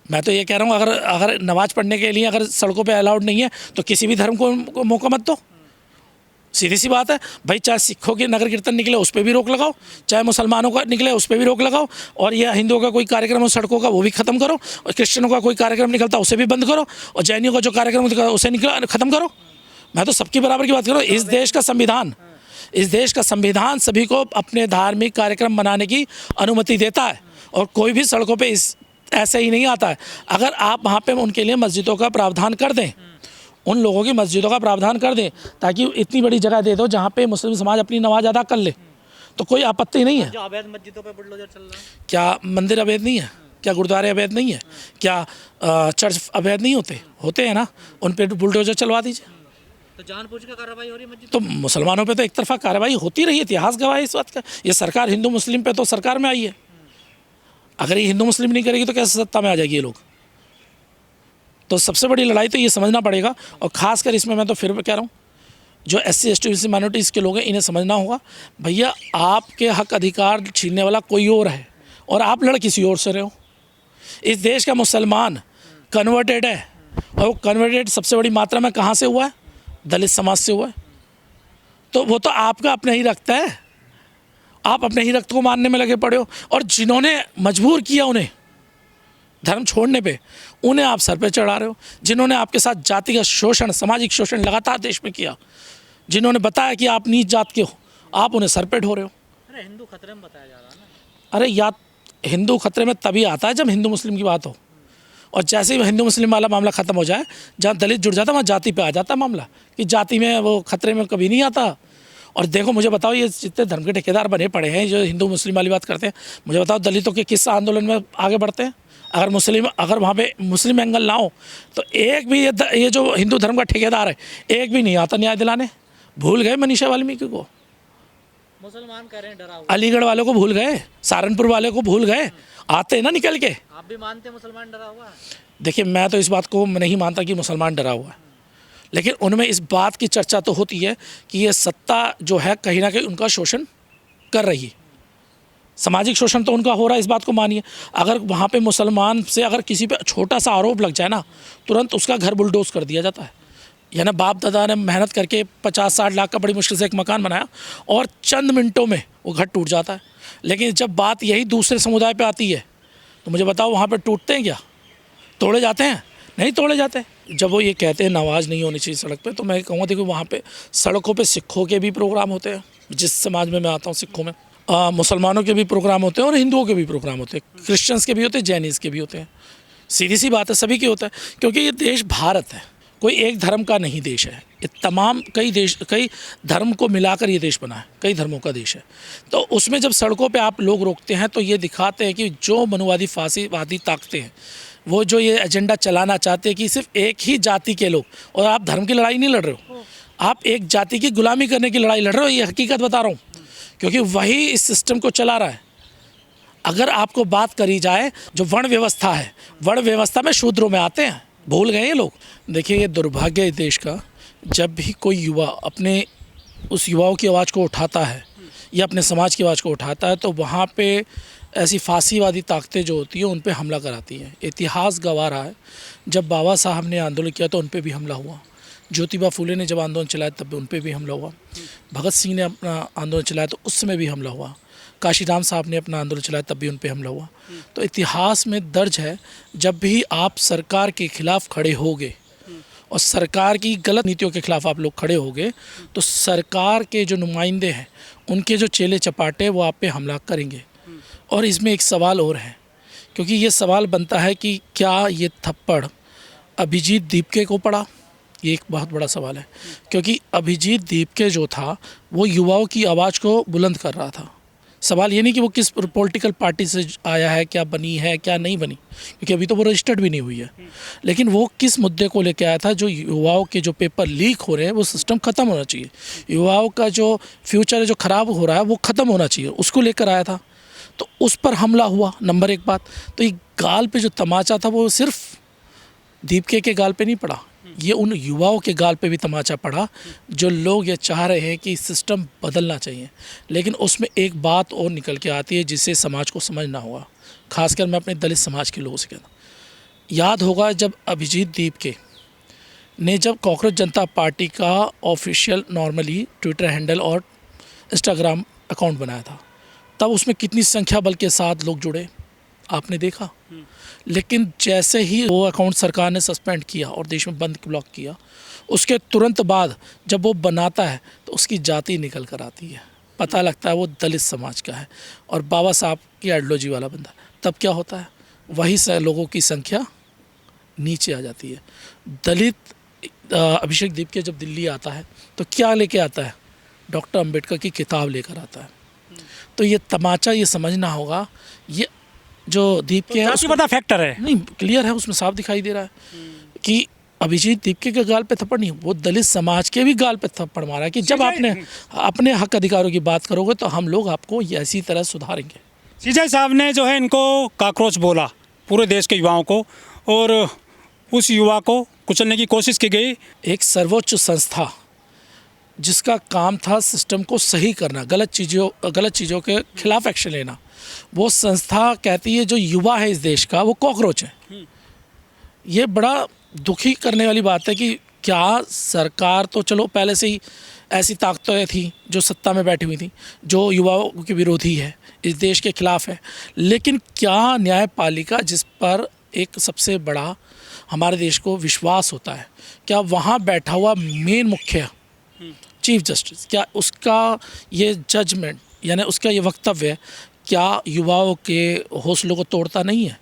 मैं तो ये कह रहा हूँ, अगर नमाज़ पढ़ने के लिए अगर सड़कों पे अलाउड नहीं है तो किसी भी धर्म को मौका मत दो। सीधी सी बात है भाई, चाहे सिखों के नगर कीर्तन निकले उस पर भी रोक लगाओ, चाहे मुसलमानों का निकले उस पर भी रोक लगाओ, और यह हिंदुओं का कोई कार्यक्रम हो सड़कों का वो भी ख़त्म करो, और क्रिश्चियनों का कोई कार्यक्रम निकलता उसे भी बंद करो, और जैनियों का जो कार्यक्रम निकलता उसे ख़त्म करो। मैं तो सबकी बराबर की बात कर रहा हूँ। इस देश का संविधान सभी को अपने धार्मिक कार्यक्रम मनाने की अनुमति देता है, और कोई भी सड़कों पे ऐसे ही नहीं आता है। अगर आप वहाँ पे उनके लिए मस्जिदों का प्रावधान कर दें, उन लोगों की मस्जिदों का प्रावधान कर दें, ताकि इतनी बड़ी जगह दे दो जहाँ पे मुस्लिम समाज अपनी नमाज अदा कर ले, तो कोई आपत्ति नहीं है। जो अवैध मस्जिदों पे बुलडोजर चल रहा है, क्या मंदिर अवैध नहीं है? क्या गुरुद्वारे अवैध नहीं है? क्या चर्च अवैध नहीं होते हैं ना? उन पर बुलडोजर चलवा दीजिए। तो जानबूझ के कार्रवाई हो रही है मस्जिद। तो मुसलमानों पे तो एक तरफा कार्रवाई होती रही है, इतिहास गवाह है इस बात का। ये सरकार हिंदू मुस्लिम पे तो सरकार में आई है, अगर ये हिंदू मुस्लिम नहीं करेगी तो कैसे सत्ता में आ जाएगी ये लोग? तो सबसे बड़ी लड़ाई तो ये समझना पड़ेगा, और ख़ासकर इसमें मैं तो फिर कह रहा हूँ, जो SC ST BC माइनॉरिटीज़ के लोग हैं इन्हें समझना होगा, भैया आपके हक अधिकार छीनने वाला कोई और है, और आप लड़ किसी और से रहे हो। इस देश का मुसलमान कन्वर्टेड है, और वो कन्वर्टेड सबसे बड़ी मात्रा में कहाँ से हुआ है? दलित समाज से हुआ है। तो वो तो आपका अपना ही रक्त है, आप अपने ही रक्त को मारने में लगे पड़े हो, और जिन्होंने मजबूर किया उन्हें धर्म छोड़ने पे, उन्हें आप सर पे चढ़ा रहे हो। जिन्होंने आपके साथ जातिगत शोषण, सामाजिक शोषण लगातार देश में किया, जिन्होंने बताया कि आप नीच जात के हो, आप उन्हें सर पे ढो रहे हो। अरे हिंदू खतरे में बताया जा रहा है ना। अरे या हिंदू खतरे में तभी आता है जब हिंदू मुस्लिम की बात हो, और जैसे ही हिंदू मुस्लिम वाला मामला ख़त्म हो जाए, जहाँ दलित जुड़ जाता है वहाँ जाति पे आ जाता है मामला, कि जाति में वो खतरे में कभी नहीं आता। और देखो मुझे बताओ, ये जितने धर्म के ठेकेदार बने पड़े हैं जो हिंदू मुस्लिम वाली बात करते हैं, मुझे बताओ दलितों के किस आंदोलन में आगे बढ़ते हैं? अगर वहाँ पे मुस्लिम एंगल ना हो तो एक भी ये जो हिंदू धर्म का ठेकेदार है एक भी नहीं आता न्याय दिलाने। भूल गए मनीषा वाल्मीकि को, मुसलमान कह रहे हैं डरा हुआ। अलीगढ़ वालों को भूल गए, सहारनपुर वाले को भूल गए, आते ना निकल के। आप भी मानते हैं मुसलमान डरा हुआ है? देखिए मैं तो इस बात को नहीं मानता कि मुसलमान डरा हुआ है, लेकिन उनमें इस बात की चर्चा तो होती है कि ये सत्ता जो है कहीं ना कहीं उनका शोषण कर रही है। सामाजिक शोषण तो उनका हो रहा है, इस बात को मानिए। अगर वहाँ पे मुसलमान से अगर किसी पे छोटा सा आरोप लग जाए ना, तुरंत उसका घर बुलडोज कर दिया जाता है। यानी बाप दादा ने मेहनत करके 50-60 लाख का बड़ी मुश्किल से एक मकान बनाया, और चंद मिनटों में वो घर टूट जाता है। लेकिन जब बात यही दूसरे समुदाय पे आती है तो मुझे बताओ वहाँ पे टूटते हैं क्या? तोड़े जाते हैं? नहीं तोड़े जाते। जब वो ये कहते हैं नमाज नहीं होनी चाहिए सड़क पे, तो मैं कहूँगा देखो वहाँ पे सड़कों पे सिखों के भी प्रोग्राम होते हैं, जिस समाज में मैं आता हूँ सिखों में मुसलमानों के भी प्रोग्राम होते हैं और हिंदुओं के भी प्रोग्राम होते हैं, क्रिश्चियंस के भी होते हैं, जैनिज़ के भी होते हैं। सीधी सी बात है, सभी के होता है, क्योंकि ये देश भारत है, कोई एक धर्म का नहीं देश है। ये तमाम कई धर्म को मिलाकर ये देश बना है, कई धर्मों का देश है। तो उसमें जब सड़कों पे आप लोग रोकते हैं तो ये दिखाते हैं कि जो मनुवादी फांसीवादी ताकतें हैं, वो जो ये एजेंडा चलाना चाहते हैं कि सिर्फ एक ही जाति के लोग, और आप धर्म की लड़ाई नहीं लड़ रहे हो, आप एक जाति की गुलामी करने की लड़ाई लड़ रहे हो। ये हकीकत बता रहा हूँ, क्योंकि वही इस सिस्टम को चला रहा है। अगर आपको बात करी जाए जो वर्ण व्यवस्था है, वर्ण व्यवस्था में शूद्रों में आते हैं, भूल गए ये लोग। देखिए ये दुर्भाग्य है देश का, जब भी कोई युवा अपने उस युवाओं की आवाज़ को उठाता है या अपने समाज की आवाज़ को उठाता है, तो वहाँ पे ऐसी फांसीवादी ताकतें जो होती हैं उन पे हमला कराती हैं। इतिहास गवाह रहा है, जब बाबा साहब ने आंदोलन किया तो उन पे भी हमला हुआ, ज्योतिबा फूले ने जब आंदोलन चलाया तब उन पे भी हमला हुआ, भगत सिंह ने अपना आंदोलन चलाया तो उस समय भी हमला हुआ, काशीराम साहब ने अपना आंदोलन चलाया तब भी उन पे हमला हुआ। तो इतिहास में दर्ज है, जब भी आप सरकार के खिलाफ खड़े होगे और सरकार की गलत नीतियों के खिलाफ आप लोग खड़े होगे, तो सरकार के जो नुमाइंदे हैं उनके जो चेले चपाटे वो आप पे हमला करेंगे। और इसमें एक सवाल और है, क्योंकि ये सवाल बनता है कि क्या ये थप्पड़ अभिजीत दीपके को पड़ा? ये एक बहुत बड़ा सवाल है, क्योंकि अभिजीत दीपके जो था वो युवाओं की आवाज़ को बुलंद कर रहा था। सवाल ये नहीं कि वो किस पॉलिटिकल पार्टी से आया है, क्या बनी है क्या नहीं बनी, क्योंकि अभी तो वो रजिस्टर्ड भी नहीं हुई है, लेकिन वो किस मुद्दे को लेकर आया था। जो युवाओं के जो पेपर लीक हो रहे हैं वो सिस्टम ख़त्म होना चाहिए, युवाओं का जो फ्यूचर है जो ख़राब हो रहा है वो ख़त्म होना चाहिए, उसको लेकर आया था। तो उस पर हमला हुआ, नंबर एक बात। तो ये गाल पे जो तमाचा था वो सिर्फ दीपके के गाल पे नहीं पड़ा, ये उन युवाओं के गाल पे भी तमाचा पड़ा जो लोग ये चाह रहे हैं कि सिस्टम बदलना चाहिए। लेकिन उसमें एक बात और निकल के आती है जिसे समाज को समझना होगा, खासकर मैं अपने दलित समाज के लोगों से कहता हूँ, याद होगा जब अभिजीत दीपके ने जब कॉकरोच जनता पार्टी का ऑफिशियल नॉर्मली ट्विटर हैंडल और इंस्टाग्राम अकाउंट बनाया था, तब उसमें कितनी संख्या बल के साथ लोग जुड़े आपने देखा। लेकिन जैसे ही वो अकाउंट सरकार ने सस्पेंड किया और देश में बंद ब्लॉक किया, उसके तुरंत बाद जब वो बनाता है तो उसकी जाति निकल कर आती है, पता लगता है वो दलित समाज का है और बाबा साहब की आइडियोलॉजी वाला बंदा। तब क्या होता है, वही से लोगों की संख्या नीचे आ जाती है। दलित अभिषेक दीपके जब दिल्ली आता है तो क्या लेके आता है, डॉक्टर अंबेडकर की किताब लेकर आता है। तो ये तमाचा ये समझना होगा, ये जो दीपके है उसमें बड़ा फैक्टर है, नहीं क्लियर है, उसमें साफ दिखाई दे रहा है कि अभिजीत दीपके के गाल पे थप्पड़ नहीं, वो दलित समाज के भी गाल पे थप्पड़ मारा है कि जब आपने अपने हक अधिकारों की बात करोगे तो हम लोग आपको ऐसी तरह सुधारेंगे। सीजाई साहब ने जो है इनको काकरोच बोला पूरे देश के युवाओं को, और उस युवा को कुचलने की कोशिश की गई। एक सर्वोच्च संस्था जिसका काम था सिस्टम को सही करना, गलत चीज़ों के खिलाफ एक्शन लेना, वो संस्था कहती है जो युवा है इस देश का वो कॉकरोच है। ये बड़ा दुखी करने वाली बात है कि क्या सरकार तो चलो पहले से ही ऐसी ताकतें थी जो सत्ता में बैठी हुई थी, जो युवाओं के विरोधी है, इस देश के खिलाफ है, लेकिन क्या न्यायपालिका जिस पर एक सबसे बड़ा हमारे देश को विश्वास होता है, क्या वहाँ बैठा हुआ मेन मुख्य चीफ जस्टिस, क्या उसका ये जजमेंट यानी उसका ये वक्तव्य क्या युवाओं के हौसलों को तोड़ता नहीं है?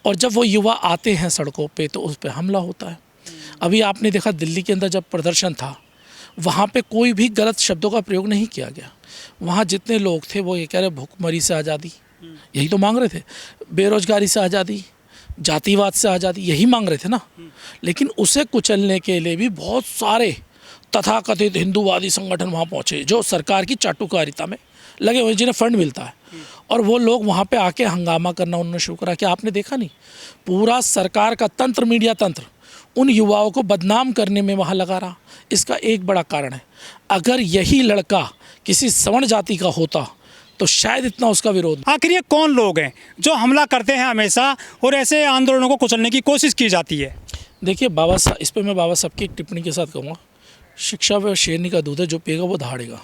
और जब वो युवा आते हैं सड़कों पे तो उस पर हमला होता है। अभी आपने देखा दिल्ली के अंदर जब प्रदर्शन था, वहाँ पे कोई भी गलत शब्दों का प्रयोग नहीं किया गया। वहाँ जितने लोग थे वो ये कह रहे भुखमरी से आज़ादी, यही तो मांग रहे थे, बेरोजगारी से आज़ादी, जातिवाद से आज़ादी, यही मांग रहे थे ना। लेकिन उसे कुचलने के लिए भी बहुत सारे तथाकथित हिंदूवादी संगठन वहाँ पहुँचे जो सरकार की चाटुकारिता में लगे हुए, जिन्हें फंड मिलता है, और वो लोग वहाँ पे आके हंगामा करना उन्होंने शुरू करा। कि आपने देखा नहीं, पूरा सरकार का तंत्र, मीडिया तंत्र उन युवाओं को बदनाम करने में वहाँ लगा रहा। इसका एक बड़ा कारण है, अगर यही लड़का किसी सवर्ण जाति का होता तो शायद इतना उसका विरोध। आखिर ये कौन लोग हैं जो हमला करते हैं हमेशा और ऐसे आंदोलनों को कुचलने की कोशिश की जाती है? देखिए बाबा साहब, इस पर मैं बाबा साहब की एक टिप्पणी के साथ कहूँगा, शिक्षा व शेरनी का दूध है, जो पिएगा वो दहाड़ेगा।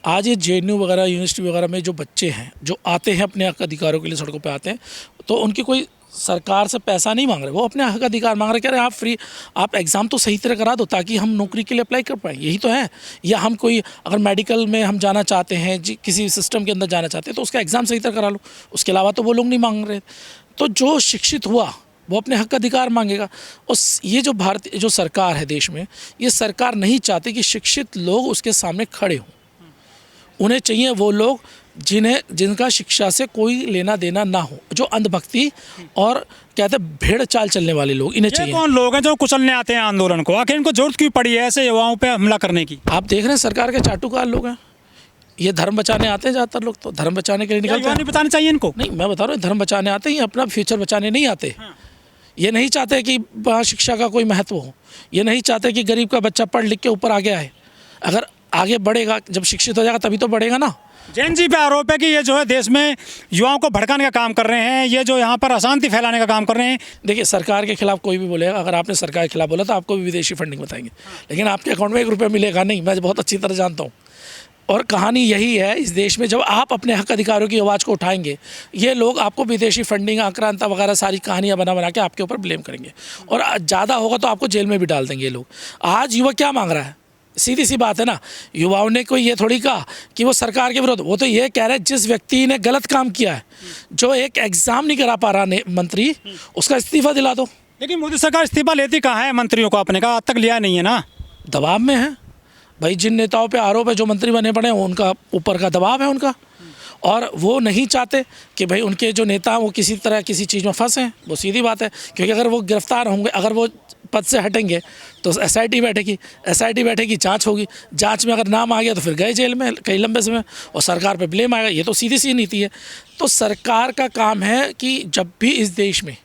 आज ये JNU वगैरह यूनिवर्सिटी वगैरह में जो बच्चे हैं जो आते हैं अपने हक अधिकारों के लिए सड़कों पे आते हैं, तो उनकी कोई सरकार से पैसा नहीं मांग रहे, वो अपने हक अधिकार मांग रहे। कह रहे हैं आप फ्री, आप एग्ज़ाम तो सही तरह करा दो ताकि हम नौकरी के लिए अप्लाई कर पाएँ, यही तो है। या हम कोई अगर मेडिकल में हम जाना चाहते हैं, किसी सिस्टम के अंदर जाना चाहते हैं तो उसका एग्ज़ाम सही तरह करा लो, उसके अलावा तो वो लोग नहीं मांग रहे। तो जो शिक्षित हुआ वो अपने हक अधिकार मांगेगा। और ये जो भारतीय जो सरकार है देश में, ये सरकार नहीं चाहती कि शिक्षित लोग उसके सामने खड़े हों। उन्हें चाहिए वो लोग जिनका शिक्षा से कोई लेना देना ना हो, जो अंधभक्ति और कहते हैं भेड़ चाल चलने वाले लोग, इन्हें ये चाहिए। कौन लोग हैं जो कुचलने आते हैं आंदोलन को? आखिर इनको जरूरत क्यों पड़ी है ऐसे युवाओं पे हमला करने की? आप देख रहे हैं सरकार के चाटुकार लोग हैं, ये धर्म बचाने आते हैं ज़्यादातर लोग, तो धर्म बचाने के लिए निकलते हैं। नहीं बताना चाहिए इनको? नहीं, मैं बता रहा हूँ धर्म बचाने आते हैं, अपना फ्यूचर बचाने नहीं आते। ये नहीं चाहते कि वहाँ शिक्षा का कोई महत्व हो, ये नहीं चाहते कि गरीब का बच्चा पढ़ लिख के ऊपर आगे आए। अगर आगे बढ़ेगा, जब शिक्षित हो जाएगा तभी तो बढ़ेगा ना। जैन जी पे आरोप है कि ये जो है देश में युवाओं को भड़काने का काम कर रहे हैं, ये जो यहाँ पर अशांति फैलाने का काम कर रहे हैं। देखिए सरकार के खिलाफ कोई भी बोलेगा, अगर आपने सरकार के खिलाफ बोला तो आपको भी विदेशी फंडिंग बताएंगे, लेकिन आपके अकाउंट में 1 रुपया मिलेगा नहीं, मैं बहुत अच्छी तरह जानता हूँ। और कहानी यही है इस देश में, जब आप अपने हक अधिकारों की आवाज़ को उठाएंगे, ये लोग आपको विदेशी फंडिंग, आक्रांता वगैरह सारी कहानियाँ बना के आपके ऊपर ब्लेम करेंगे, और ज़्यादा होगा तो आपको जेल में भी डाल देंगे ये लोग। आज युवा क्या मांग रहा है, सीधी सी बात है ना, युवाओं ने कोई ये थोड़ी कहा कि वो सरकार के विरोध, वो तो ये कह रहे हैं जिस व्यक्ति ने गलत काम किया है, जो एक एग्ज़ाम नहीं करा पा रहा मंत्री, उसका इस्तीफा दिला दो। लेकिन मोदी सरकार इस्तीफा लेती कहाँ है मंत्रियों को? अपने का आज तक लिया नहीं है ना। दबाव में है भाई, जिन नेताओं पे आरोप है, जो मंत्री बने पड़े हैं, उनका ऊपर का दबाव है उनका, और वो नहीं चाहते कि भाई उनके जो नेता हैं वो किसी तरह किसी चीज़ में फंसे। वो सीधी बात है, क्योंकि अगर वो गिरफ्तार होंगे, अगर वो पद से हटेंगे तो SIT बैठेगी, जांच होगी, जांच में अगर नाम आ गया तो फिर गए जेल में कई लंबे समय, और सरकार पे ब्लेम आएगा। ये तो सीधी सी नीति है। तो सरकार का काम है कि जब भी इस देश में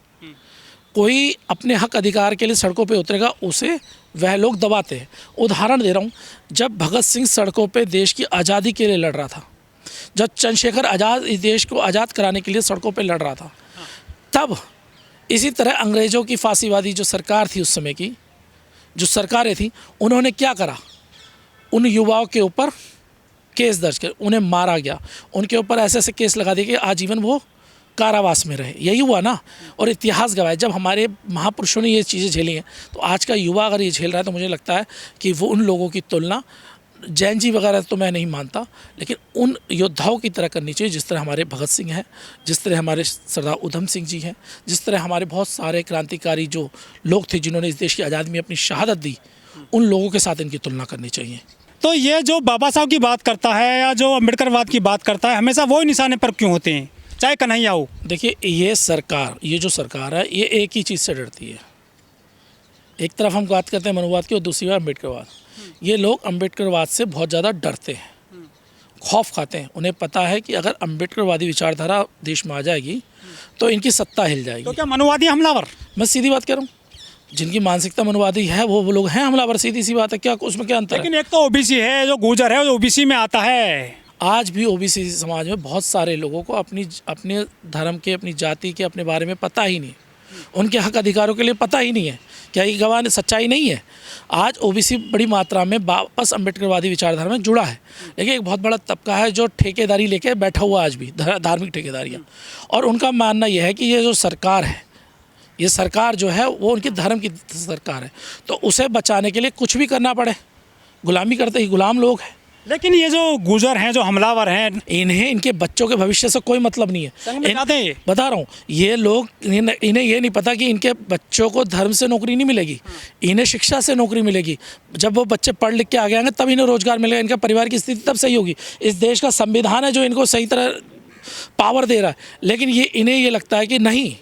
कोई अपने हक अधिकार के लिए सड़कों पे उतरेगा, उसे वह लोग दबाते हैं। उदाहरण दे रहा हूँ, जब भगत सिंह सड़कों पे देश की आज़ादी के लिए लड़ रहा था, जब चंद्रशेखर आज़ाद इस देश को आज़ाद कराने के लिए सड़कों पे लड़ रहा था, तब इसी तरह अंग्रेज़ों की फांसीवादी जो सरकार थी उस समय की, जो सरकारें थी, उन्होंने क्या करा, उन युवाओं के ऊपर केस दर्ज कर उन्हें मारा गया, उनके ऊपर ऐसे ऐसे केस लगा दिए कि आजीवन वो कारावास में रहे। यही हुआ ना। और इतिहास गवाह है, जब हमारे महापुरुषों ने ये चीज़ें झेली हैं, तो आज का युवा अगर ये झेल रहा है तो मुझे लगता है कि वो उन लोगों की तुलना जैन जी वगैरह तो मैं नहीं मानता, लेकिन उन योद्धाओं की तरह करनी चाहिए जिस तरह हमारे भगत सिंह हैं, जिस तरह हमारे सरदार उधम सिंह जी हैं, जिस तरह हमारे बहुत सारे क्रांतिकारी जो लोग थे जिन्होंने इस देश की आज़ादी में अपनी शहादत दी, उन लोगों के साथ इनकी तुलना करनी चाहिए। तो ये जो बाबा साहब की बात करता है या जो अम्बेडकरवाद की बात करता है, हमेशा वही निशाने पर क्यों होते हैं, चाहे कन्हैया हो? देखिए, ये जो सरकार है, ये एक ही चीज़ से डरती है। एक तरफ हम बात करते हैं मनुवाद की और दूसरी बार अम्बेडकरवाद। ये लोग अम्बेडकरवाद से बहुत ज़्यादा डरते हैं, खौफ खाते हैं। उन्हें पता है कि अगर अम्बेडकरवादी विचारधारा देश में आ जाएगी तो इनकी सत्ता हिल जाएगी। तो क्या मनुवादी हमलावर? मैं सीधी बात कह रहा हूँ, जिनकी मानसिकता मनुवादी है वो लोग हैं हमलावर, सीधी सी बात है। क्या उसमें क्या अंतर है? लेकिन एक तो ओबीसी है, जो गुर्जर है, जो ओबीसी में आता है। आज भी ओबीसी समाज में बहुत सारे लोगों को अपने धर्म के, अपनी जाति के, अपने बारे में पता ही नहीं, उनके हक अधिकारों के लिए पता ही नहीं है। क्या ये गवाह सच्चाई नहीं है? आज ओबीसी बड़ी मात्रा में वापस अम्बेडकरवादी विचारधारा में जुड़ा है, लेकिन एक बहुत बड़ा तबका है जो ठेकेदारी लेके बैठा हुआ आज भी, धार्मिक ठेकेदारियाँ। और उनका मानना यह है कि ये जो सरकार है, ये सरकार जो है वो उनकी धर्म की सरकार है, तो उसे बचाने के लिए कुछ भी करना पड़े। गुलामी करते ही गुलाम लोग हैं। लेकिन ये जो गुर्जर हैं, जो हमलावर हैं, इन्हें इनके बच्चों के भविष्य से कोई मतलब नहीं है। संग में जाते हैं ये। बता रहा हूँ, ये लोग इन्हें ये नहीं पता कि इनके बच्चों को धर्म से नौकरी नहीं मिलेगी, इन्हें शिक्षा से नौकरी मिलेगी। जब वो बच्चे पढ़ लिख के आगे आएंगे तब इन्हें रोजगार मिलेगा, इनका परिवार की स्थिति तब सही होगी। इस देश का संविधान है जो इनको सही तरह पावर दे रहा है, लेकिन इन्हें ये लगता है कि नहीं,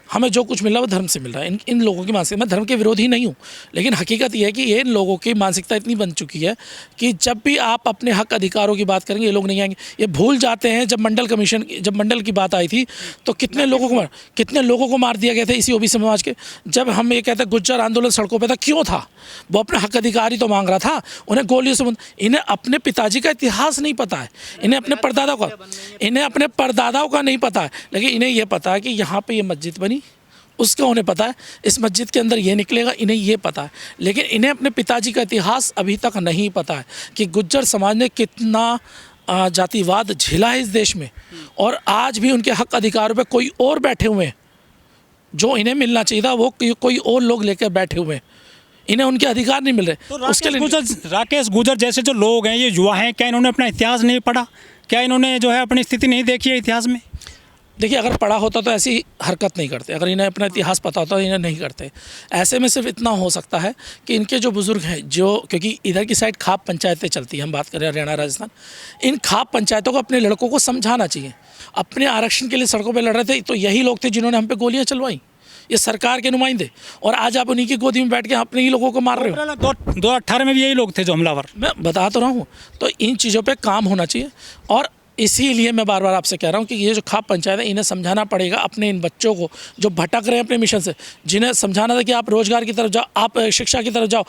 हमें जो कुछ मिल रहा है वो धर्म से मिल रहा है। इन लोगों की मानसिकता, मैं धर्म के विरोधी नहीं हूँ, लेकिन हकीकत यह है कि ये इन लोगों की मानसिकता इतनी बन चुकी है कि जब भी आप अपने हक अधिकारों की बात करेंगे ये लोग नहीं आएंगे। ये भूल जाते हैं जब मंडल की बात आई थी तो कितने लोगों को मार दिया गया था इसी ओबीसी समाज के। जब हम ये कहते हैं गुज्जर आंदोलन सड़कों पर था, क्यों था? वो अपने हक अधिकार ही तो मांग रहा था, उन्हें गोलियों से। इन्हें अपने पिताजी का इतिहास नहीं पता है, इन्हें अपने परदादाओं का नहीं पता है, लेकिन इन्हें यह पता है कि यहाँ पर यह मस्जिद बनी, उसका उन्हें पता है इस मस्जिद के अंदर ये निकलेगा, इन्हें ये पता है। लेकिन इन्हें अपने पिताजी का इतिहास अभी तक नहीं पता है कि गुज्जर समाज ने कितना जातिवाद झेला है इस देश में, और आज भी उनके हक अधिकारों पे कोई और बैठे हुए हैं। जो इन्हें मिलना चाहिए था वो कोई और लोग लेकर बैठे हुए हैं, इन्हें उनके अधिकार नहीं मिल रहे। तो उसके लिए राकेश गुर्जर जैसे जो लोग हैं, ये युवा हैं, क्या इन्होंने अपना इतिहास नहीं पढ़ा? क्या इन्होंने जो है अपनी स्थिति नहीं देखी है इतिहास में? देखिए, अगर पढ़ा होता तो ऐसी हरकत नहीं करते, अगर इन्हें अपना इतिहास पता होता तो इन्हें नहीं करते। ऐसे में सिर्फ इतना हो सकता है कि इनके जो बुज़ुर्ग हैं, क्योंकि इधर की साइड खाप पंचायतें चलती हैं, हम बात करें हरियाणा राजस्थान, इन खाप पंचायतों को अपने लड़कों को समझाना चाहिए। अपने आरक्षण के लिए सड़कों पर लड़ रहे थे तो यही लोग थे जिन्होंने हम पे गोलियाँ चलवाई, ये सरकार के नुमाइंदे, और आज आप उन्हीं की गोदी में बैठ के अपने ही लोगों को मार रहे हो। 2018 में भी यही लोग थे जो हमलावर। मैं बता तो रहा हूँ। तो इन चीज़ों पे काम होना चाहिए, और इसीलिए मैं बार बार आपसे कह रहा हूँ कि ये जो खाप पंचायत है, इन्हें समझाना पड़ेगा अपने इन बच्चों को जो भटक रहे हैं अपने मिशन से, जिन्हें समझाना था कि आप रोजगार की तरफ जाओ, आप शिक्षा की तरफ जाओ,